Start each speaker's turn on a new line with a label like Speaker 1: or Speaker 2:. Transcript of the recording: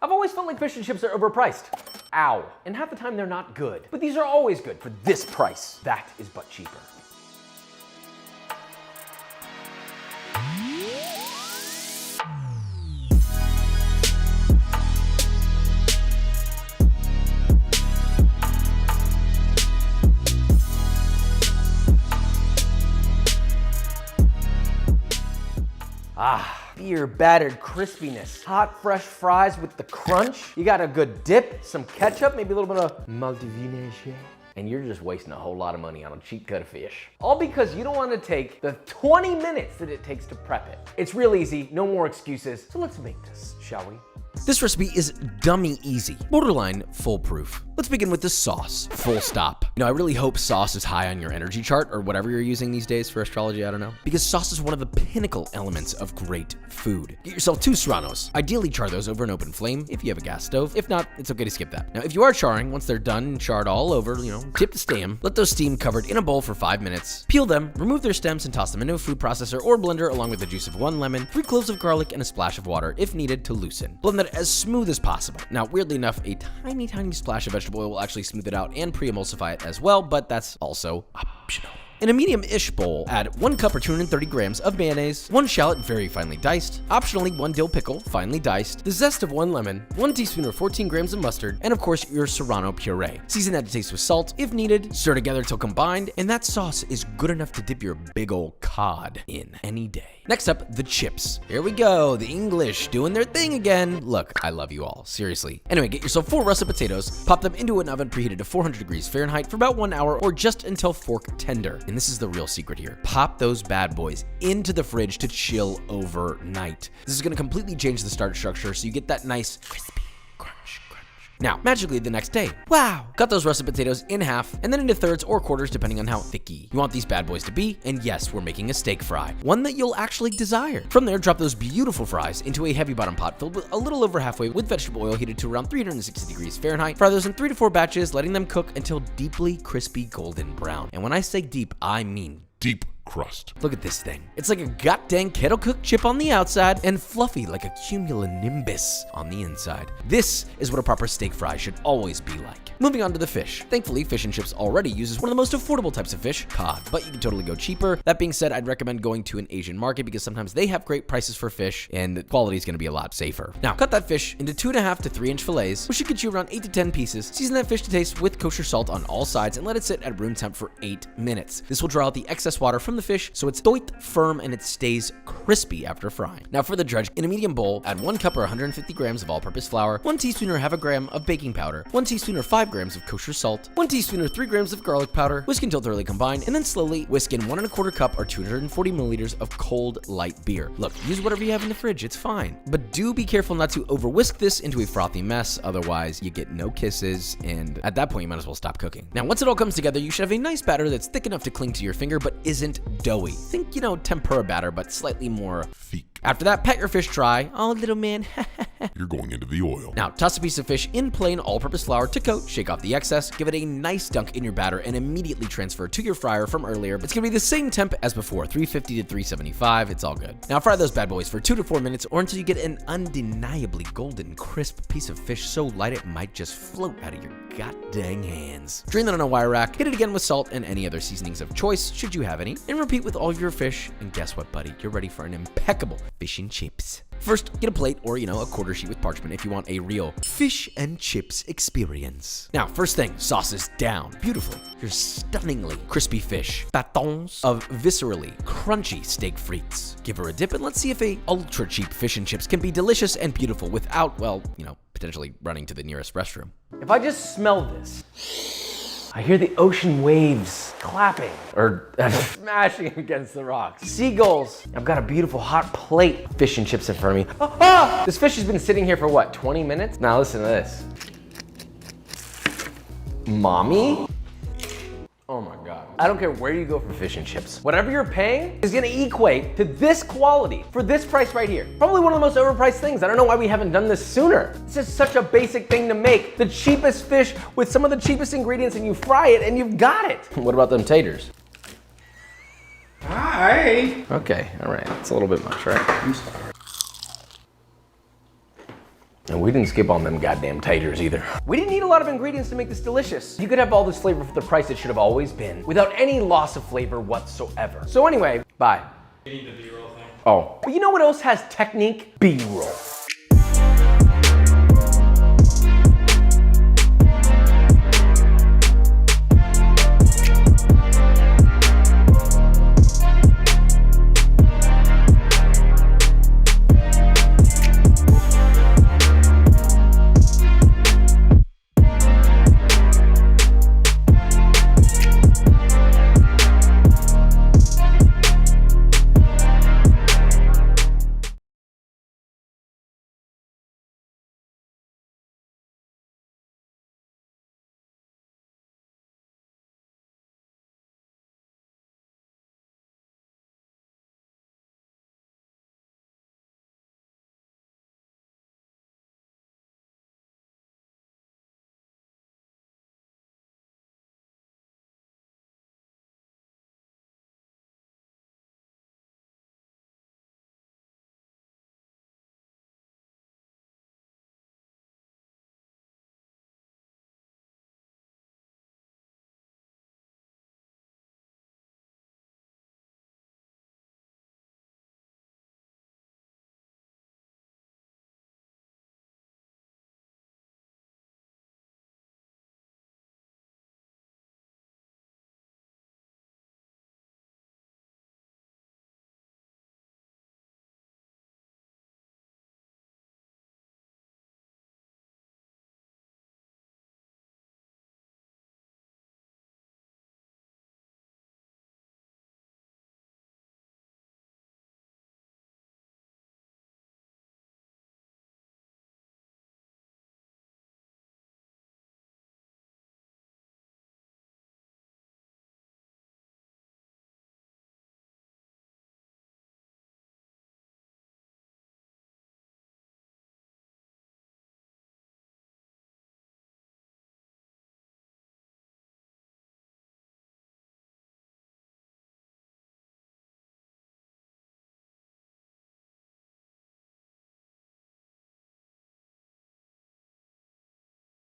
Speaker 1: I've always felt like fish and chips are overpriced. Ow. And half the time they're not good. But these are always good for this price. That is but cheaper. Ah, beer battered crispiness. Hot, fresh fries with the crunch. You got a good dip, some ketchup, maybe a little bit of multi-vinaigrette. And you're just wasting a whole lot of money on a cheap cut of fish. All because you don't want to take the 20 minutes that it takes to prep it. It's real easy, no more excuses. So let's make this, shall we?
Speaker 2: This recipe is dummy easy, borderline foolproof. Let's begin with the sauce, full stop. I really hope sauce is high on your energy chart or whatever you're using these days for astrology, I don't know. Because sauce is one of the pinnacle elements of great food. Get yourself 2 serranos. Ideally char those over an open flame if you have a gas stove. If not, it's okay to skip that. Now, if you are charring, once they're done and charred all over, tip to stem, let those steam covered in a bowl for 5 minutes. Peel them, remove their stems and toss them into a food processor or blender along with the juice of 1 lemon, 3 cloves of garlic, and a splash of water if needed to loosen. Blend that as smooth as possible. Now, weirdly enough, a tiny splash of vegetable oil will actually smooth it out and pre-emulsify it as well, but that's also optional. In a medium-ish bowl, add 1 cup or 230 grams of mayonnaise, 1 shallot very finely diced, optionally 1 dill pickle finely diced, the zest of 1 lemon, 1 teaspoon or 14 grams of mustard, and of course your serrano puree. Season that to taste with salt if needed, stir together till combined, and that sauce is good enough to dip your big ol' cod in any day. Next up, the chips. Here we go, the English doing their thing again. Look, I love you all, seriously. Anyway, get yourself 4 russet potatoes, pop them into an oven preheated to 400 degrees Fahrenheit for about 1 hour or just until fork tender. And this is the real secret here. Pop those bad boys into the fridge to chill overnight. This is gonna completely change the starch structure so you get that nice crispy crunch. Now, magically the next day, wow! Cut those russet potatoes in half and then into thirds or quarters depending on how thicky you want these bad boys to be, and yes, we're making a steak fry, one that you'll actually desire. From there, drop those beautiful fries into a heavy bottom pot filled with a little over halfway with vegetable oil heated to around 360 degrees Fahrenheit. Fry those in 3 to 4 batches, letting them cook until deeply crispy golden brown. And when I say deep, I mean deep crust. Look at this thing. It's like a goddamn kettle cooked chip on the outside and fluffy like a cumulonimbus on the inside. This is what a proper steak fry should always be like. Moving on to the fish. Thankfully, Fish and Chips already uses one of the most affordable types of fish, cod, but you can totally go cheaper. That being said, I'd recommend going to an Asian market because sometimes they have great prices for fish and the quality is going to be a lot safer. Now, cut that fish into 2.5 to 3 inch fillets, which should get you around 8 to 10 pieces. Season that fish to taste with kosher salt on all sides and let it sit at room temp for 8 minutes. This will draw out the excess water from the fish so it's doit firm and it stays crispy after frying. Now for the dredge, in a medium bowl, add 1 cup or 150 grams of all-purpose flour, 1 teaspoon or half a gram of baking powder, 1 teaspoon or 5 grams of kosher salt, 1 teaspoon or 3 grams of garlic powder, whisk until thoroughly combined, and then slowly whisk in 1 1/4 cup or 240 milliliters of cold light beer. Look, use whatever you have in the fridge, it's fine. But do be careful not to over whisk this into a frothy mess, otherwise you get no kisses, and at that point you might as well stop cooking. Now once it all comes together, you should have a nice batter that's thick enough to cling to your finger but isn't doughy. Think, tempura batter, but slightly more thick. After that, pat your fish dry. Oh, little man.
Speaker 3: You're going into the oil.
Speaker 2: Now, toss a piece of fish in plain all-purpose flour to coat, shake off the excess, give it a nice dunk in your batter, and immediately transfer to your fryer from earlier. It's gonna be the same temp as before, 350 to 375, it's all good. Now, fry those bad boys for 2 to 4 minutes or until you get an undeniably golden, crisp piece of fish so light it might just float out of your goddamn hands. Drain that on a wire rack, hit it again with salt and any other seasonings of choice, should you have any, and repeat with all of your fish, and guess what, buddy? You're ready for an impeccable fish and chips. First, get a plate or, a quarter sheet with parchment if you want a real fish and chips experience. Now, first thing, sauce is down beautifully. Your stunningly crispy fish, batons of viscerally crunchy steak frites. Give her a dip and let's see if a ultra cheap fish and chips can be delicious and beautiful without, potentially running to the nearest restroom.
Speaker 1: If I just smell this, I hear the ocean waves clapping or smashing against the rocks. Seagulls. I've got a beautiful hot plate of fish and chips in front of me. This fish has been sitting here for what, 20 minutes? Now listen to this. Mommy? Oh my God. I don't care where you go for fish and chips. Whatever you're paying is gonna equate to this quality for this price right here. Probably one of the most overpriced things. I don't know why we haven't done this sooner. It's just such a basic thing to make. The cheapest fish with some of the cheapest ingredients and you fry it and you've got it. What about them taters?
Speaker 4: Hi.
Speaker 1: Okay, all right. It's a little bit much, right?
Speaker 4: I'm sorry.
Speaker 1: And we didn't skip on them goddamn taters either. We didn't need a lot of ingredients to make this delicious. You could have all this flavor for the price it should have always been, without any loss of flavor whatsoever. So anyway, bye.
Speaker 4: You need the B-roll thing.
Speaker 1: Oh, but you know what else has technique? B-roll.